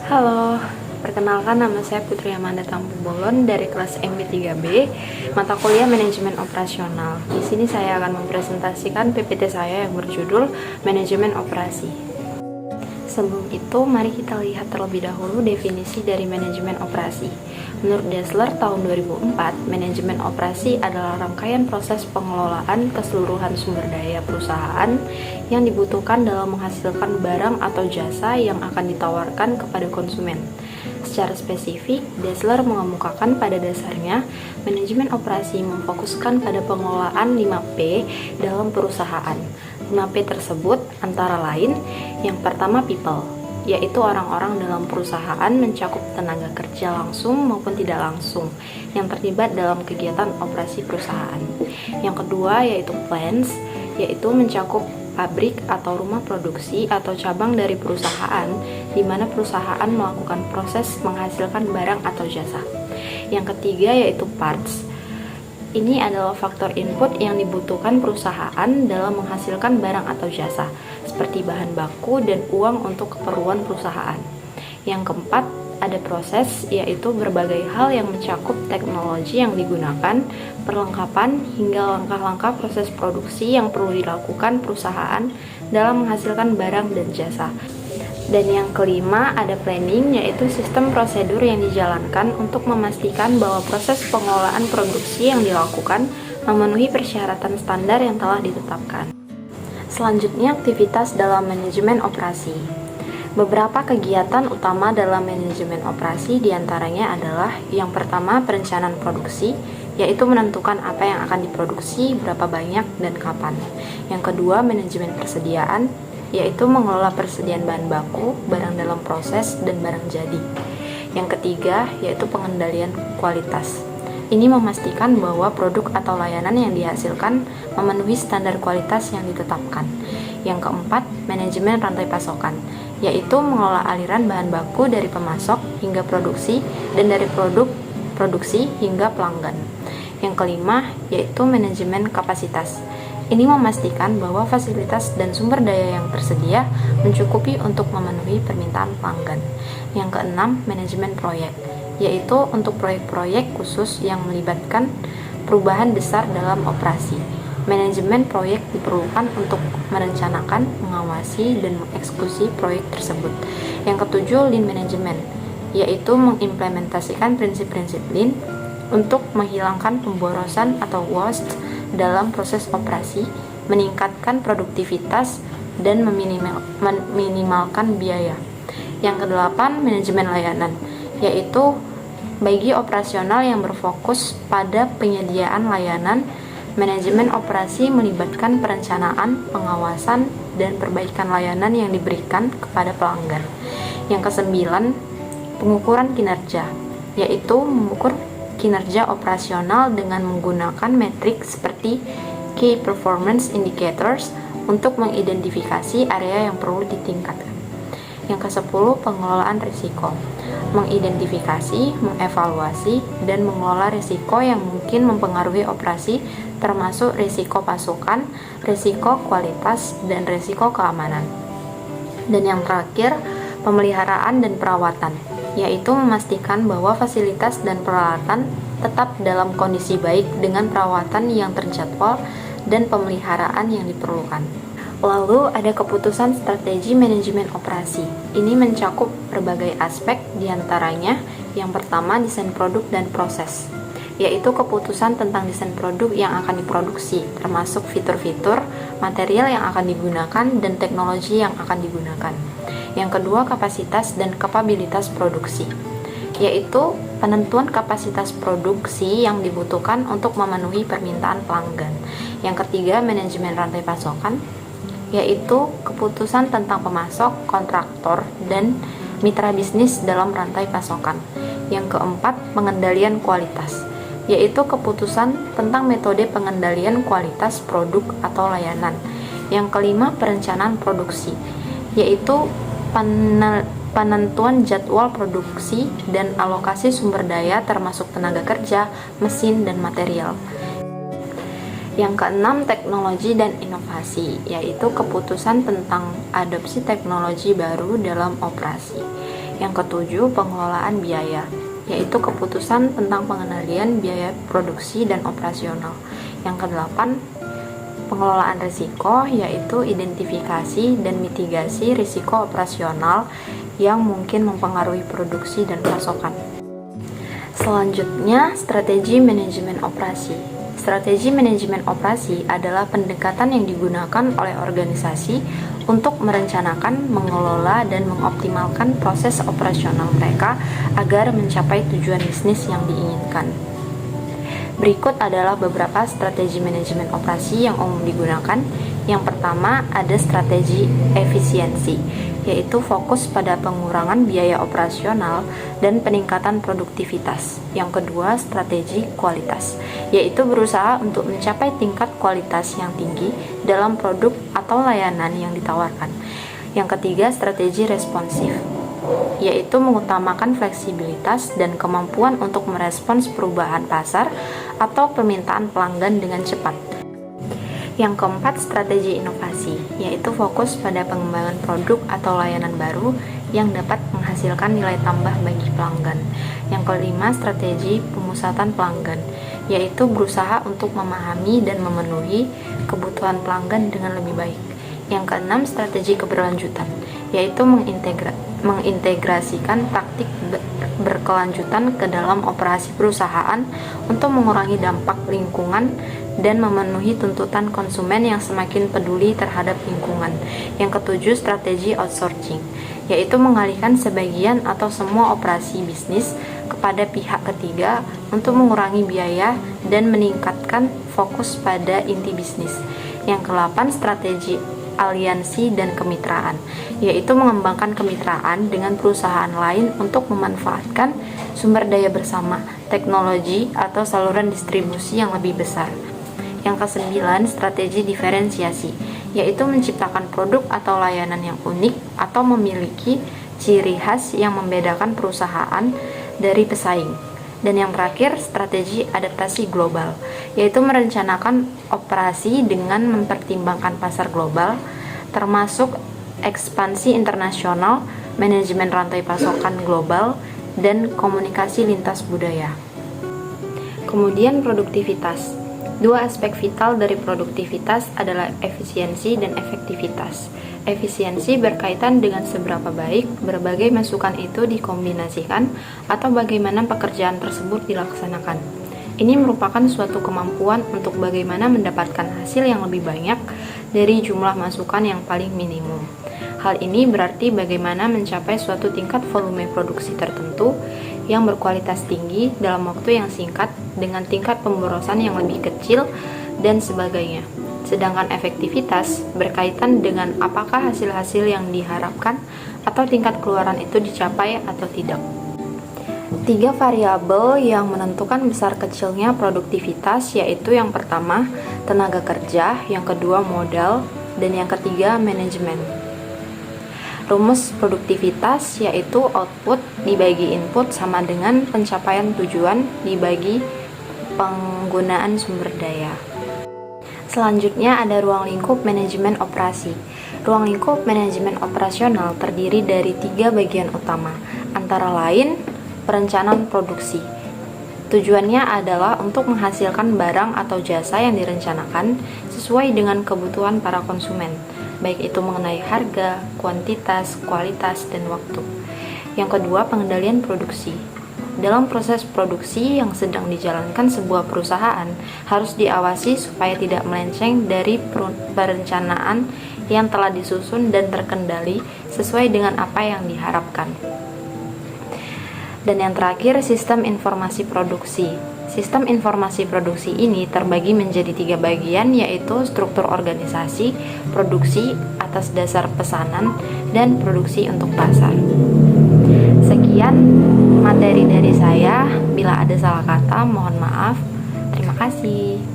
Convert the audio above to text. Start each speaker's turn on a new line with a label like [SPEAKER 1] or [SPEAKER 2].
[SPEAKER 1] Halo, perkenalkan nama saya Putri Amanda Tampu Bolon dari kelas MB3B, mata kuliah Manajemen Operasional. Di sini saya akan mempresentasikan PPT saya yang berjudul Manajemen Operasi. Sebelum itu, mari kita lihat terlebih dahulu definisi dari manajemen operasi. Menurut Dassler tahun 2004, manajemen operasi adalah rangkaian proses pengelolaan keseluruhan sumber daya perusahaan yang dibutuhkan dalam menghasilkan barang atau jasa yang akan ditawarkan kepada konsumen. Secara spesifik, Dassler mengemukakan pada dasarnya, manajemen operasi memfokuskan pada pengelolaan 5P dalam perusahaan. 5P tersebut antara lain, yang pertama people, yaitu orang-orang dalam perusahaan mencakup tenaga kerja langsung maupun tidak langsung yang terlibat dalam kegiatan operasi perusahaan. Yang kedua yaitu plants, yaitu mencakup pabrik atau rumah produksi atau cabang dari perusahaan di mana perusahaan melakukan proses menghasilkan barang atau jasa. Yang ketiga yaitu parts. Ini adalah faktor input yang dibutuhkan perusahaan dalam menghasilkan barang atau jasa, seperti bahan baku dan uang untuk keperluan perusahaan. Yang keempat, ada proses, yaitu berbagai hal yang mencakup teknologi yang digunakan, perlengkapan, hingga langkah-langkah proses produksi yang perlu dilakukan perusahaan dalam menghasilkan barang dan jasa. Dan yang kelima, ada planning, yaitu sistem prosedur yang dijalankan untuk memastikan bahwa proses pengelolaan produksi yang dilakukan memenuhi persyaratan standar yang telah ditetapkan. Selanjutnya, aktivitas dalam manajemen operasi. Beberapa kegiatan utama dalam manajemen operasi diantaranya adalah yang pertama, perencanaan produksi, yaitu menentukan apa yang akan diproduksi, berapa banyak, dan kapan. Yang kedua, manajemen persediaan, yaitu mengelola persediaan bahan baku, barang dalam proses, dan barang jadi. Yang ketiga, yaitu pengendalian kualitas. Ini memastikan bahwa produk atau layanan yang dihasilkan memenuhi standar kualitas yang ditetapkan. Yang keempat, manajemen rantai pasokan, yaitu mengelola aliran bahan baku dari pemasok hingga produksi dan dari produk produksi hingga pelanggan. Yang kelima, yaitu manajemen kapasitas. Ini memastikan bahwa fasilitas dan sumber daya yang tersedia mencukupi untuk memenuhi permintaan pelanggan. Yang keenam, manajemen proyek, yaitu untuk proyek-proyek khusus yang melibatkan perubahan besar dalam operasi. Manajemen proyek diperlukan untuk merencanakan, mengawasi, dan mengeksekusi proyek tersebut. Yang ketujuh, lean management, yaitu mengimplementasikan prinsip-prinsip lean untuk menghilangkan pemborosan atau waste dalam proses operasi, meningkatkan produktivitas, dan meminimalkan biaya. Yang kedelapan, manajemen layanan, yaitu bagi operasional yang berfokus pada penyediaan layanan. Manajemen operasi melibatkan perencanaan, pengawasan, dan perbaikan layanan yang diberikan kepada pelanggan. Yang kesembilan, pengukuran kinerja, yaitu mengukur kinerja operasional dengan menggunakan metrik seperti Key Performance Indicators untuk mengidentifikasi area yang perlu ditingkatkan. Yang ke-10, pengelolaan risiko, mengidentifikasi, mengevaluasi, dan mengelola risiko yang mungkin mempengaruhi operasi, termasuk risiko pasukan, risiko kualitas, dan risiko keamanan. Dan yang terakhir, pemeliharaan dan perawatan, yaitu memastikan bahwa fasilitas dan peralatan tetap dalam kondisi baik dengan perawatan yang terjadwal dan pemeliharaan yang diperlukan. Lalu ada keputusan strategi manajemen operasi. Ini mencakup berbagai aspek, diantaranya yang pertama desain produk dan proses, yaitu keputusan tentang desain produk yang akan diproduksi, termasuk fitur-fitur, material yang akan digunakan, dan teknologi yang akan digunakan. Yang kedua, kapasitas dan kapabilitas produksi, yaitu penentuan kapasitas produksi yang dibutuhkan untuk memenuhi permintaan pelanggan. Yang ketiga, manajemen rantai pasokan, yaitu keputusan tentang pemasok, kontraktor, dan mitra bisnis dalam rantai pasokan. Yang keempat, pengendalian kualitas, yaitu keputusan tentang metode pengendalian kualitas produk atau layanan. Yang kelima, perencanaan produksi, yaitu penentuan jadwal produksi dan alokasi sumber daya termasuk tenaga kerja, mesin, dan material. Yang keenam, teknologi dan inovasi, yaitu keputusan tentang adopsi teknologi baru dalam operasi. Yang ketujuh, pengelolaan biaya, yaitu keputusan tentang pengendalian biaya produksi dan operasional. Yang kedelapan, pengelolaan risiko, yaitu identifikasi dan mitigasi risiko operasional yang mungkin mempengaruhi produksi dan pasokan. Selanjutnya, strategi manajemen operasi. Strategi manajemen operasi adalah pendekatan yang digunakan oleh organisasi untuk merencanakan, mengelola, dan mengoptimalkan proses operasional mereka agar mencapai tujuan bisnis yang diinginkan. Berikut adalah beberapa strategi manajemen operasi yang umum digunakan. Yang pertama, ada strategi efisiensi, yaitu fokus pada pengurangan biaya operasional dan peningkatan produktivitas. Yang kedua, strategi kualitas, yaitu berusaha untuk mencapai tingkat kualitas yang tinggi dalam produk atau layanan yang ditawarkan. Yang ketiga, strategi responsif, yaitu mengutamakan fleksibilitas dan kemampuan untuk merespons perubahan pasar atau permintaan pelanggan dengan cepat. Yang keempat, strategi inovasi, yaitu fokus pada pengembangan produk atau layanan baru yang dapat menghasilkan nilai tambah bagi pelanggan. Yang kelima, strategi pemusatan pelanggan, yaitu berusaha untuk memahami dan memenuhi kebutuhan pelanggan dengan lebih baik. Yang keenam, strategi keberlanjutan, yaitu mengintegrasikan praktik berkelanjutan ke dalam operasi perusahaan untuk mengurangi dampak lingkungan dan memenuhi tuntutan konsumen yang semakin peduli terhadap lingkungan. Yang ketujuh, strategi outsourcing, yaitu mengalihkan sebagian atau semua operasi bisnis kepada pihak ketiga untuk mengurangi biaya dan meningkatkan fokus pada inti bisnis. Yang kedelapan, strategi aliansi dan kemitraan, yaitu mengembangkan kemitraan dengan perusahaan lain untuk memanfaatkan sumber daya bersama, teknologi, atau saluran distribusi yang lebih besar. Yang kesembilan, strategi diferensiasi, yaitu menciptakan produk atau layanan yang unik atau memiliki ciri khas yang membedakan perusahaan dari pesaing. Dan yang terakhir, strategi adaptasi global, yaitu merencanakan operasi dengan mempertimbangkan pasar global, termasuk ekspansi internasional, manajemen rantai pasokan global, dan komunikasi lintas budaya. Kemudian produktivitas. Dua aspek vital dari produktivitas adalah efisiensi dan efektivitas. Efisiensi berkaitan dengan seberapa baik berbagai masukan itu dikombinasikan atau bagaimana pekerjaan tersebut dilaksanakan. Ini merupakan suatu kemampuan untuk bagaimana mendapatkan hasil yang lebih banyak dari jumlah masukan yang paling minimum. Hal ini berarti bagaimana mencapai suatu tingkat volume produksi tertentu yang berkualitas tinggi dalam waktu yang singkat dengan tingkat pemborosan yang lebih kecil dan sebagainya. Sedangkan efektivitas berkaitan dengan apakah hasil-hasil yang diharapkan atau tingkat keluaran itu dicapai atau tidak. Tiga variabel yang menentukan besar kecilnya produktivitas yaitu yang pertama tenaga kerja, yang kedua modal, dan yang ketiga manajemen. Rumus produktivitas yaitu output dibagi input sama dengan pencapaian tujuan dibagi penggunaan sumber daya. Selanjutnya ada ruang lingkup manajemen operasi. Ruang lingkup manajemen operasional terdiri dari 3 bagian utama, antara lain perencanaan produksi. Tujuannya adalah untuk menghasilkan barang atau jasa yang direncanakan sesuai dengan kebutuhan para konsumen, baik itu mengenai harga, kuantitas, kualitas, dan waktu. Yang kedua, pengendalian produksi. Dalam proses produksi yang sedang dijalankan sebuah perusahaan harus diawasi supaya tidak melenceng dari perencanaan yang telah disusun dan terkendali sesuai dengan apa yang diharapkan. Dan yang terakhir, sistem informasi produksi. Sistem informasi produksi ini terbagi menjadi 3 bagian, yaitu struktur organisasi, produksi atas dasar pesanan, dan produksi untuk pasar. Sekian materi dari saya. Bila ada salah kata, mohon maaf. Terima kasih.